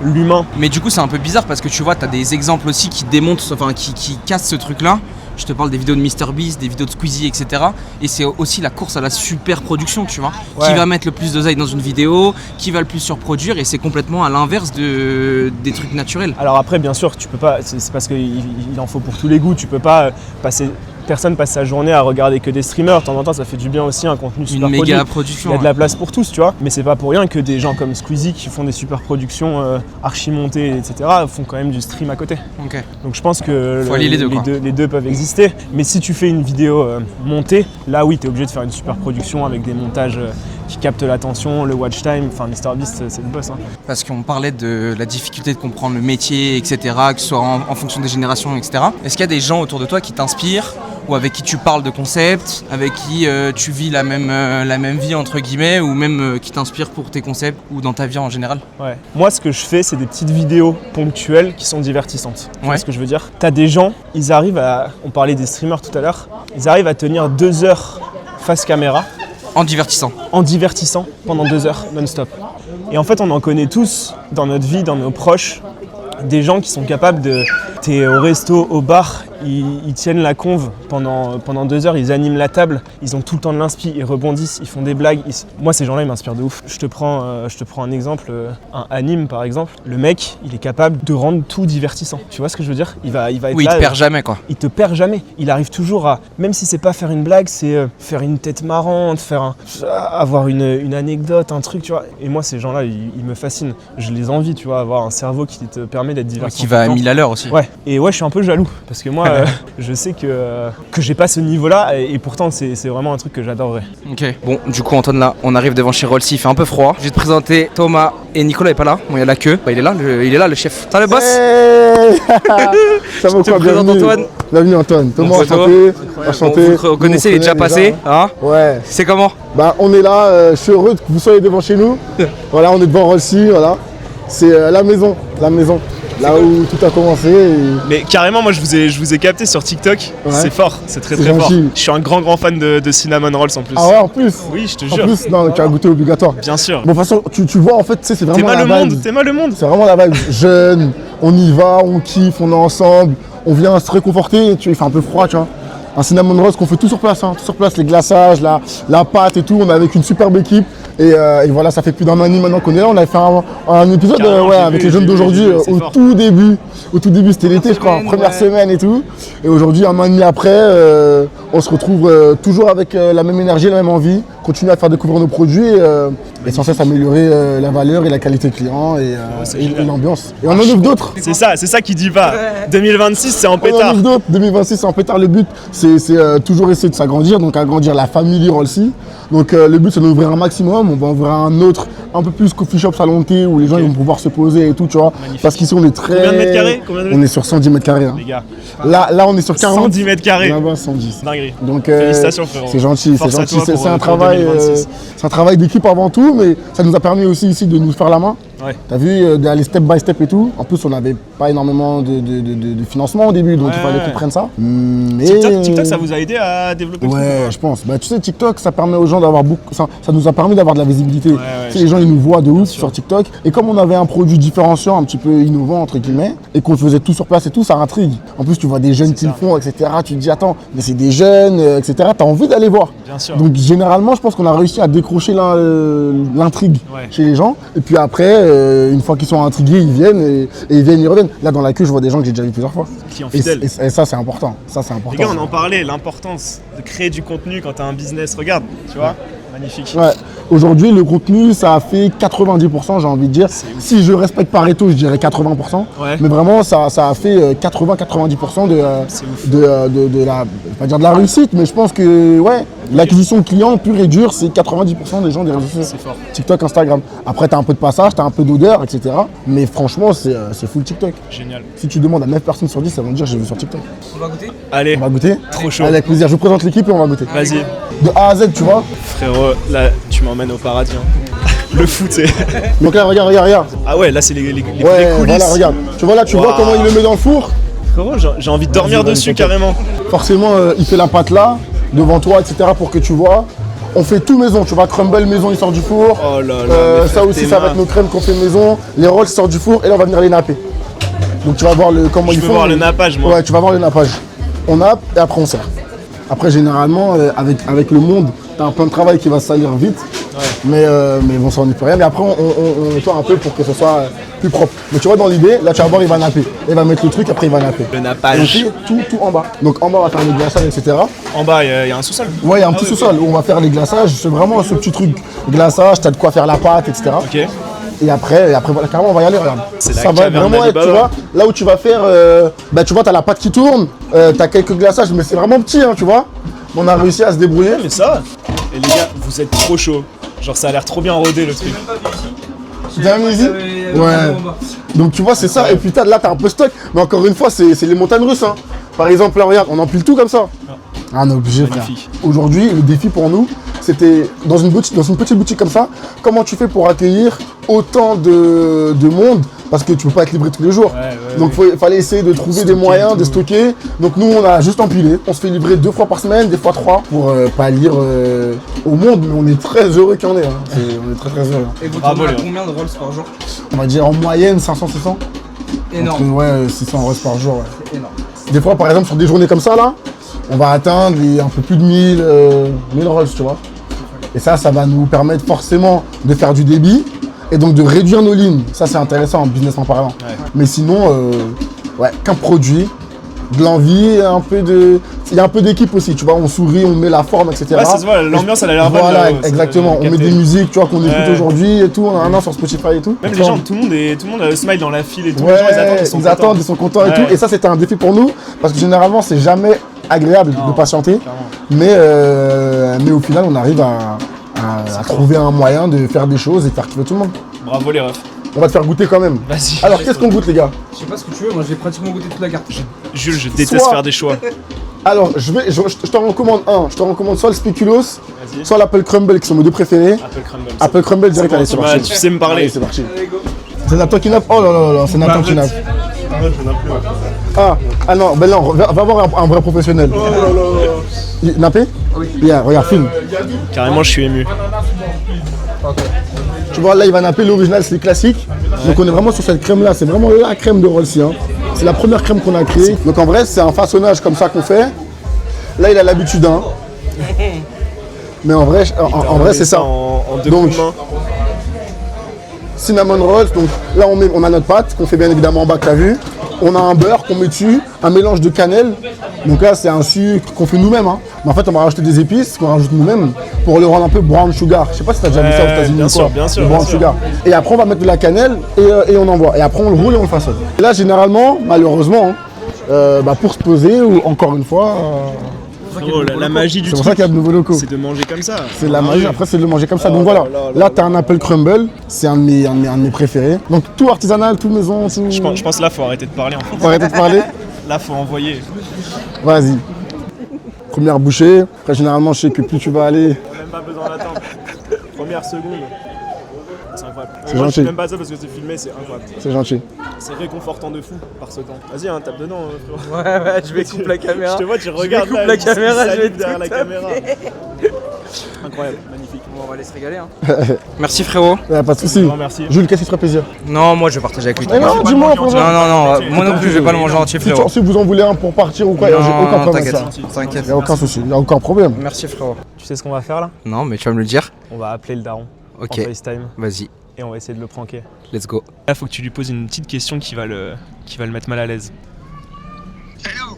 l'humain. Mais du coup, c'est un peu bizarre parce que tu vois, t'as des exemples aussi qui démontrent, enfin, qui cassent ce truc-là. Je te parle des vidéos de MrBeast, des vidéos de Squeezie, etc. Et c'est aussi la course à la super production, tu vois. Ouais. Qui va mettre le plus d'oseille dans une vidéo, qui va le plus surproduire, et c'est complètement à l'inverse des trucs naturels. Alors après, bien sûr, tu peux pas. C'est parce qu'il en faut pour tous les goûts. Tu peux pas passer. Personne passe sa journée à regarder que des streamers. De temps en temps, ça fait du bien aussi, un contenu Une super méga produit. production. Il y a de la place pour tous, tu vois. Mais c'est pas pour rien que des gens comme Squeezie qui font des super productions archi montées, etc., font quand même du stream à côté. Ok. Donc je pense que Faut allier les deux, quoi. les deux peuvent exister. Mais si tu fais une vidéo montée, là oui, tu es obligé de faire une super production avec des montages qui captent l'attention, le watch time. Enfin, MrBeast, c'est le boss. Hein. Parce qu'on parlait de la difficulté de comprendre le métier, etc., que ce soit en fonction des générations, etc. Est-ce qu'il y a des gens autour de toi qui t'inspirent ou avec qui tu parles de concepts, avec qui tu vis la même vie entre guillemets, ou même qui t'inspirent pour tes concepts ou dans ta vie en général? Ouais. Moi, ce que je fais, c'est des petites vidéos ponctuelles qui sont divertissantes. Tu vois Ouais. ce que je veux dire? T'as des gens, ils arrivent à... On parlait des streamers tout à l'heure. Ils arrivent à tenir 2 heures face caméra En divertissant. en divertissant pendant 2 heures non-stop. Et en fait, on en connaît tous dans notre vie, dans nos proches, des gens qui sont capables de... T'es au resto, au bar, ils tiennent la conve pendant 2 heures, ils animent la table, ils ont tout le temps de l'inspi, ils rebondissent, ils font des blagues. Moi, ces gens-là, ils m'inspirent de ouf. Je te prends un exemple, un anime par exemple. Le mec, il est capable de rendre tout divertissant. Tu vois ce que je veux dire? Il va être Oui, il là, te perd jamais, quoi. il te perd jamais. Il arrive toujours à, même si c'est pas faire une blague, c'est faire une tête marrante, avoir une anecdote, un truc, tu vois. Et moi, ces gens-là, ils me fascinent. Je les envie, tu vois, avoir un cerveau qui te permet d'être divertissant. Qui va à tout le temps. 1000 à l'heure aussi. Ouais, et ouais, je suis un peu jaloux parce que moi, je sais que j'ai pas ce niveau-là et pourtant, c'est vraiment un truc que j'adorerais. Ok. Bon, du coup, Antoine, là, on arrive devant chez Rolsy, il fait un peu froid. Je vais te présenter Thomas et Nicolas est pas là. Bon, il y a la queue. Bah, il est là, le chef. T'as le boss? Hey ça va te quoi? présente Bienvenue. Antoine. Bienvenue Antoine. Thomas, poteau. enchanté. Bon, Enchanté. vous le reconnaissez, il est déjà passé. Hein? Ouais. C'est comment? Bah on est là, je suis heureux que vous soyez devant chez nous. Voilà, on est devant Rolsy, voilà. C'est la maison. Là où tout a commencé. Mais carrément, moi, je vous ai capté sur TikTok. Ouais. C'est fort, c'est très C'est très fort. gentil. Je suis un grand fan de Cinnamon Rolls en plus. Ah ouais, en plus. Oui, je te En jure. plus, non, tu as goûté obligatoire. Bien sûr. Bon, de toute façon, tu vois, en fait, tu sais, c'est vraiment T'aimes la le vibe. monde, t'aimes le monde. C'est vraiment la vibe jeune, on y va, on kiffe, on est ensemble, on vient se réconforter, il fait un peu froid, tu vois. Un cinnamon roll qu'on fait tout sur place, tout sur place, les glaçages, la pâte et tout, on est avec une superbe équipe. Et voilà, ça fait plus d'un an et demi maintenant qu'on est là. On avait fait un épisode Carrément, j'ai avec vu, les jeunes j'ai vu, d'aujourd'hui j'ai vu, c'est au fort. tout début. Au tout début, c'était l'été, je crois, première semaine et tout. Et aujourd'hui, un an et demi après, on se retrouve toujours avec la même énergie, la même envie, continuer à faire découvrir nos produits et sans cesse améliorer la valeur et la qualité client et l'ambiance. Et on en ouvre d'autres. C'est ça qui dit pas. 2026, c'est en On en pétard. ouvre d'autres. 2026, c'est en pétard. Le but, c'est toujours essayer de s'agrandir, donc agrandir la famille Rolsy, Donc le but c'est d'ouvrir un maximum, on va ouvrir un autre, un peu plus coffee shop, salon de thé, où les gens ils vont pouvoir se poser et tout, tu vois. Magnifique. Parce qu'ici on est très... Combien de mètres carrés On est sur 110 mètres carrés. Hein. Les gars, Là on est sur 40. 110 mètres carrés. Là-bas 110. Dinguerie. Donc Félicitations, frérot. c'est gentil, c'est Force à gentil. toi C'est un pour travail, 2026. c'est un travail d'équipe avant tout, mais ça nous a permis aussi ici de nous faire la main. Ouais. T'as vu, d'aller step by step et tout. En plus, on n'avait pas énormément de financement au début, donc il fallait qu'on prenne ça. Mais... TikTok, ça vous a aidé à développer le truc, Ouais, quoi. je pense. Bah, tu sais, TikTok, ça permet aux gens d'avoir beaucoup. Ça nous a permis d'avoir de la visibilité. ouais, Tu sais, les gens, ils nous voient de ouf sur TikTok. Et comme on avait un produit différenciant, un petit peu innovant, entre guillemets, et qu'on le faisait tout sur place et tout, ça intrigue. En plus, tu vois des jeunes qui le font, etc. Tu te dis, attends, mais c'est des jeunes, etc. T'as envie d'aller voir. Bien sûr. Donc, généralement, je pense qu'on a réussi à décrocher l'intrigue Ouais. chez les gens. Et puis après, une fois qu'ils sont intrigués, ils viennent et ils viennent, ils reviennent. Là, dans la queue, je vois des gens que j'ai déjà vus plusieurs fois. Clients Et, fidèles. et ça, c'est important. Ça, c'est important. Les gars, on en parlait, l'importance de créer du contenu quand t'as un business. Regarde, tu vois, magnifique. Ouais. Aujourd'hui, le contenu, ça a fait 90%, j'ai envie de dire. Si je respecte Pareto, je dirais 80%. Ouais. Mais vraiment, ça a fait 80-90% de la, pas dire de la réussite, mais je pense que ouais, l'acquisition de clients pur et dur, c'est 90% des gens des réseaux sociaux. C'est fort. TikTok, Instagram. Après, t'as un peu de passage, t'as un peu d'odeur, etc. Mais franchement, c'est full TikTok. Génial. Si tu demandes à 9 personnes sur 10, elles vont te dire j'ai vu sur TikTok. On va goûter? Allez, On va goûter? trop chaud. Allez, avec plaisir. Je vous présente l'équipe et on va goûter. Vas-y. De A à Z, tu vois. Frérot, là, tu m'emmènes au paradis. Hein. Le foot, c'est... Donc là, regarde. Ah ouais, là, c'est les Ouais, coulisses. voilà, regarde. Tu vois là, tu vois Waouh. comment il le met dans le four. Frérot, j'ai envie de dormir Vas-y, dessus, vas-y, carrément. Forcément, il fait la pâte là, devant toi, etc. pour que tu vois. On fait tout maison, tu vois, crumble maison, il sort du four. Oh là là, mais ça frère, aussi, tes ça va mains. être nos crèmes qu'on fait maison. Les rolls sortent du four et là, on va venir les napper. Donc tu vas voir comment Je ils veux font. voir le nappage, moi. Ouais, tu vas voir le nappage. On nappe et après on sert. Après, généralement, avec le monde, t'as un plan de travail qui va se salir vite. Mais bon, ça on n'y peut rien. Mais après, on nettoie un peu pour que ce soit plus propre. Mais tu vois, dans l'idée, là, tu vas voir, il va napper. Il va mettre le truc, après, il va napper. Le Et on nappage. fait tout en bas. Donc en bas, on va faire les glaçages, etc. En bas, il y a un sous-sol. Ouais, il y a un petit sous-sol où on va faire les glaçages. C'est vraiment ce petit truc glaçage, t'as de quoi faire la pâte, etc. Ok. Et après voilà, carrément, on va y aller, regarde. C'est la Ça va caverne vraiment être, tu d'Alibaba. vois, là où tu vas faire, bah tu vois, t'as la pâte qui tourne, t'as quelques glaçages, mais c'est vraiment petit, hein, tu vois. On a réussi à se débrouiller. Mais ça va. Et les gars, vous êtes trop chaud. Genre, ça a l'air trop bien rodé, le truc. Bien easy. Ouais. Donc tu vois, c'est ça. Et puis là, t'as un peu stock. Mais encore une fois, c'est les montagnes russes. Hein. Par exemple, là, regarde, on empile tout comme ça. Ah, on est obligé, frère. Magnifique. Aujourd'hui, le défi pour nous, c'était dans une petite boutique comme ça, comment tu fais pour accueillir autant de monde parce que tu peux pas être livré tous les jours. Donc il fallait essayer de trouver des moyens de stocker. Donc nous, on a juste empilé. On se fait livrer 2 fois par semaine, des fois 3 pour pas lire au monde, mais on est très heureux qu'il y en ait. Hein. On est très très heureux. Et vous Bravo, tournez à Léon. combien de rolls par jour? On va dire en moyenne 500-600. Énorme. Ouais, 600 euros par jour. Ouais. C'est énorme. Des fois, par exemple, sur des journées comme ça, là, on va atteindre un peu plus de 1000 rolls, tu vois. Et ça va nous permettre forcément de faire du débit et donc de réduire nos lignes. Ça, c'est intéressant en business en parlant. Ouais. Mais sinon, qu'un produit, de l'envie, il y a un peu d'équipe aussi, tu vois. On sourit, on met la forme, etc. Ouais, ça se voit, l'ambiance, elle a l'air bonne. Voilà, là-haut, ça, exactement. On met capté. des musiques, tu vois, qu'on écoute Ouais. aujourd'hui et tout. On a un an sur Spotify et tout. Même les gens, tout le monde a le smile dans la file et tout. Ouais, Les gens, ils attendent, ils sont contents et Ouais. tout. Et ça, c'était un défi pour nous parce que généralement, c'est jamais agréable Non, de patienter. clairement. Mais au final, on arrive à trouver un moyen de faire des choses et de faire kiffer tout le monde. Bravo les refs. On va te faire goûter quand même. Vas-y. Alors, qu'est-ce qu'on goûte, les gars? Je sais pas ce que tu veux, moi j'ai pratiquement goûté toute la carte. Jules, je déteste Soit- faire des choix. Alors, je t'en recommande un. Je te recommande soit le Speculoos, Vas-y. soit l'Apple Crumble qui sont mes 2 préférés. Apple Crumble. Apple Crumble direct, bon, allez, c'est tu parti. tu sais me parler. Allez, c'est parti. C'est Nathan qui nappe. Oh là là là, c'est Nathan qui nappe. Ah non, ben non, va voir un vrai professionnel. Nappé? Oui. Bien, regarde, filme. Carrément, je suis ému. Tu vois, là, il va napper l'original, c'est le classique. Donc, on est vraiment sur cette crème-là. C'est vraiment la crème de Rolls-y. Hein. C'est la première crème qu'on a créée. Donc, en vrai, c'est un façonnage comme ça qu'on fait. Là, il a l'habitude. Hein. Mais en vrai, c'est ça. En deux Donc, coups de main. Cinnamon rolls, donc là on a notre pâte qu'on fait bien évidemment en bas, tu as vu. On a un beurre qu'on met dessus, un mélange de cannelle. Donc là c'est un sucre qu'on fait nous-mêmes. Hein. Mais en fait on va rajouter des épices qu'on rajoute nous-mêmes pour le rendre un peu brown sugar. Je sais pas si tu as déjà vu ça aux États-Unis bien ou sûr, quoi. bien sûr, Le brown bien sûr. sugar. Et après on va mettre de la cannelle et on envoie. Et après on le roule et on le façonne. Et là généralement, malheureusement, pour se poser, ou encore une fois, La magie du C'est pour truc, ça qu'il y a de nouveaux locaux. c'est de manger comme ça. C'est la magie, après c'est de le manger comme ça. Donc voilà, là t'as un Apple Crumble, c'est un de mes préférés. Donc tout artisanal, tout maison, tout... Je pense là, faut arrêter de parler en fait. Faut arrêter de parler. Là, faut envoyer. Vas-y. Première bouchée. Après généralement je sais que plus tu vas aller... Même pas besoin d'attendre. Première seconde. C'est incroyable. C'est Moi, je gentil. dis même pas ça parce que c'est filmé, c'est incroyable. C'est gentil. C'est réconfortant de fou par ce temps. Vas-y, hein, tape dedans, frérot. Ouais, je vais couper la caméra. Je te vois, tu regardes coupe là, la tu caméra, je vais salives tout derrière la taper. caméra. Incroyable, magnifique. Bon, on va aller se régaler. Hein. Merci frérot. Pas de soucis. Grand merci. Jules, qu'est-ce qui te ferait plaisir? Non, moi je vais partager avec lui. Eh non, dis-moi pour Non, moi non plus, je vais pas le manger entier, Si, frérot. si vous en voulez un pour partir ou quoi, j'ai aucun problème avec t'inquiète, ça. t'inquiète. Il n'y a aucun souci, il n'y a aucun problème. Merci frérot. Tu sais ce qu'on va faire là? Non, mais tu vas me le dire. On va appeler le daron Ok, en FaceTime vas-y, et on va essayer de le pranker. let's go. Là, faut que tu lui poses une petite question qui va le mettre mal à l'aise. Hello.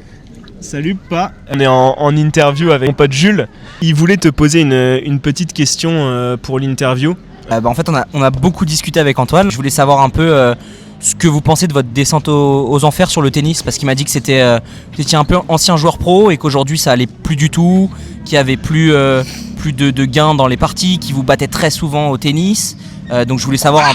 Salut, pas. On est en interview avec mon pote Jules. Il voulait te poser une petite question pour l'interview. En fait, on a beaucoup discuté avec Antoine. Je voulais savoir un peu ce que vous pensez de votre descente aux enfers sur le tennis, parce qu'il m'a dit que vous étiez un peu ancien joueur pro et qu'aujourd'hui ça allait plus du tout, qu'il y avait plus de gains dans les parties, qu'il vous battait très souvent au tennis. Donc je voulais savoir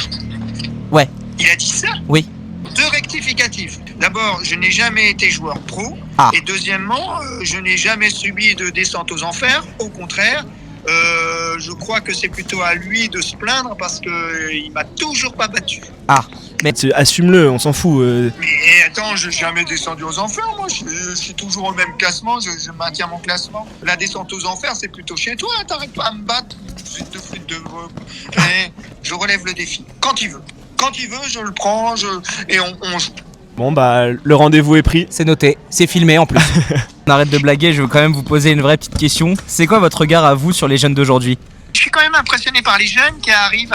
Ouais. Il a dit ça? Oui. 2 rectificatifs. D'abord, je n'ai jamais été joueur pro. Ah. Et deuxièmement, je n'ai jamais subi de descente aux enfers. Au contraire, je crois que c'est plutôt à lui de se plaindre parce qu'il m'a toujours pas battu. Assume-le, on s'en fout. Mais attends, je n'ai jamais descendu aux enfers. Moi, je suis toujours au même classement. Je maintiens mon classement. La descente aux enfers, c'est plutôt chez toi. T'arrêtes pas à me battre. Je relève le défi. Quand il veut. Quand il veut, je le prends et on joue. Bon, bah, le rendez-vous est pris. C'est noté, c'est filmé en plus. On arrête de blaguer, je veux quand même vous poser une vraie petite question. C'est quoi votre regard à vous sur les jeunes d'aujourd'hui? Je suis quand même impressionné par les jeunes qui arrivent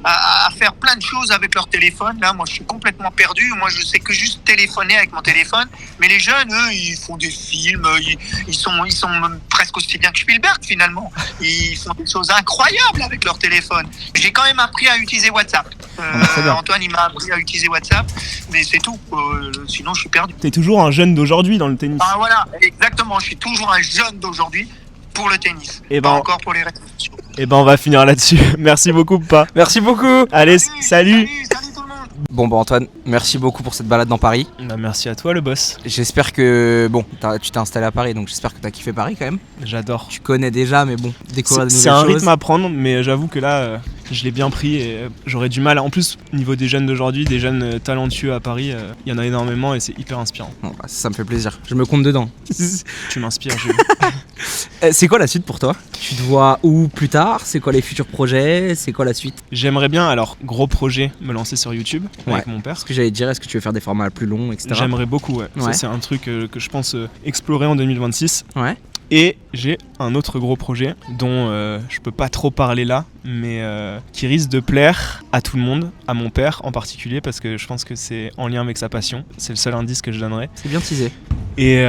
à faire plein de choses avec leur téléphone. Là, moi, je suis complètement perdu. Moi, je sais que juste téléphoner avec mon téléphone. Mais les jeunes, eux, ils font des films. Ils sont presque aussi bien que Spielberg, finalement. Ils font des choses incroyables avec leur téléphone. J'ai quand même appris à utiliser WhatsApp. Antoine, il m'a appris à utiliser WhatsApp. Mais c'est tout. Sinon, je suis perdu. T'es toujours un jeune d'aujourd'hui dans le tennis. Ah, voilà. Exactement. Je suis toujours un jeune d'aujourd'hui pour le tennis. Et Pas encore pour les réseaux sociaux. Et ben, on va finir là-dessus. Merci beaucoup, pas. Merci beaucoup. Allez, salut. Salut tout le monde. Bon Antoine, merci beaucoup pour cette balade dans Paris. Bah, merci à toi, le boss. J'espère que, tu t'es installé à Paris, donc j'espère que t'as kiffé Paris quand même. J'adore. Tu connais déjà, mais bon, découvrir de nouvelles choses. C'est un rythme à prendre, mais j'avoue que là, je l'ai bien pris et j'aurais du mal. En plus, au niveau des jeunes d'aujourd'hui, des jeunes talentueux à Paris, il y en a énormément et c'est hyper inspirant. Bon, bah, ça me fait plaisir, je me compte dedans. Tu m'inspires, Jules. C'est quoi la suite pour toi? Tu te vois où plus tard? C'est quoi les futurs projets? C'est quoi la suite? J'aimerais bien, alors, gros projet, me lancer sur YouTube avec mon père. Ce que j'allais te dire, est-ce que tu veux faire des formats plus longs, etc. J'aimerais beaucoup, ouais. Ouais. Ça, c'est un truc que je pense explorer en 2026. Ouais. Et j'ai un autre gros projet dont je peux pas trop parler là, mais qui risque de plaire à tout le monde, à mon père en particulier, parce que je pense que c'est en lien avec sa passion. C'est le seul indice que je donnerai. C'est bien teasé. Et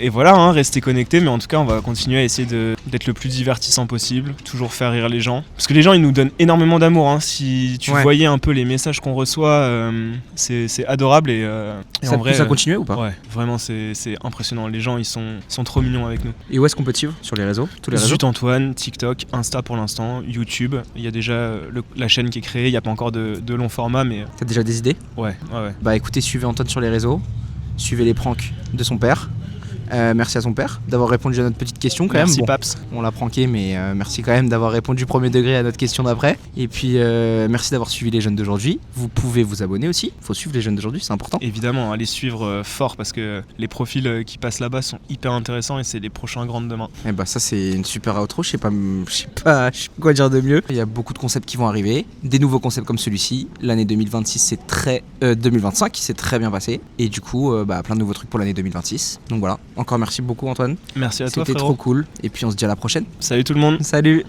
voilà, hein, restez connectés, mais en tout cas, on va continuer à essayer d'être le plus divertissant possible, toujours faire rire les gens. Parce que les gens, ils nous donnent énormément d'amour. Hein. Si tu voyais un peu les messages qu'on reçoit, c'est adorable. Et Ça en vrai, pousse à continuer ou pas? Ouais, vraiment, c'est impressionnant. Les gens, ils sont trop mignons avec nous. Et où est-ce qu'on peut te suivre? Sur les réseaux? Tous les réseaux? Zut Antoine, TikTok, Insta pour l'instant, YouTube. Il y a déjà la chaîne qui est créée, il n'y a pas encore de long format, mais... T'as déjà des idées? Ouais. Bah écoutez, suivez Antoine sur les réseaux, suivez les pranks de son père. Merci à son père d'avoir répondu à notre petite question quand Merci même. Bon, Paps. on l'a pranké, mais merci quand même d'avoir répondu premier degré à notre question d'après. Et puis merci d'avoir suivi les jeunes d'aujourd'hui. Vous pouvez vous abonner aussi. Faut suivre les jeunes d'aujourd'hui, c'est important. Évidemment, allez suivre fort parce que les profils qui passent là-bas sont hyper intéressants et c'est les prochains grands de demain. Et bah ça c'est une super outro. Je sais pas quoi dire de mieux. Il y a beaucoup de concepts qui vont arriver, des nouveaux concepts comme celui-ci. L'année 2026 2025 s'est très bien passé et du coup plein de nouveaux trucs pour l'année 2026. Donc voilà. Encore merci beaucoup Antoine. Merci à toi C'était frérot. trop cool. Et puis on se dit à la prochaine. Salut tout le monde. Salut.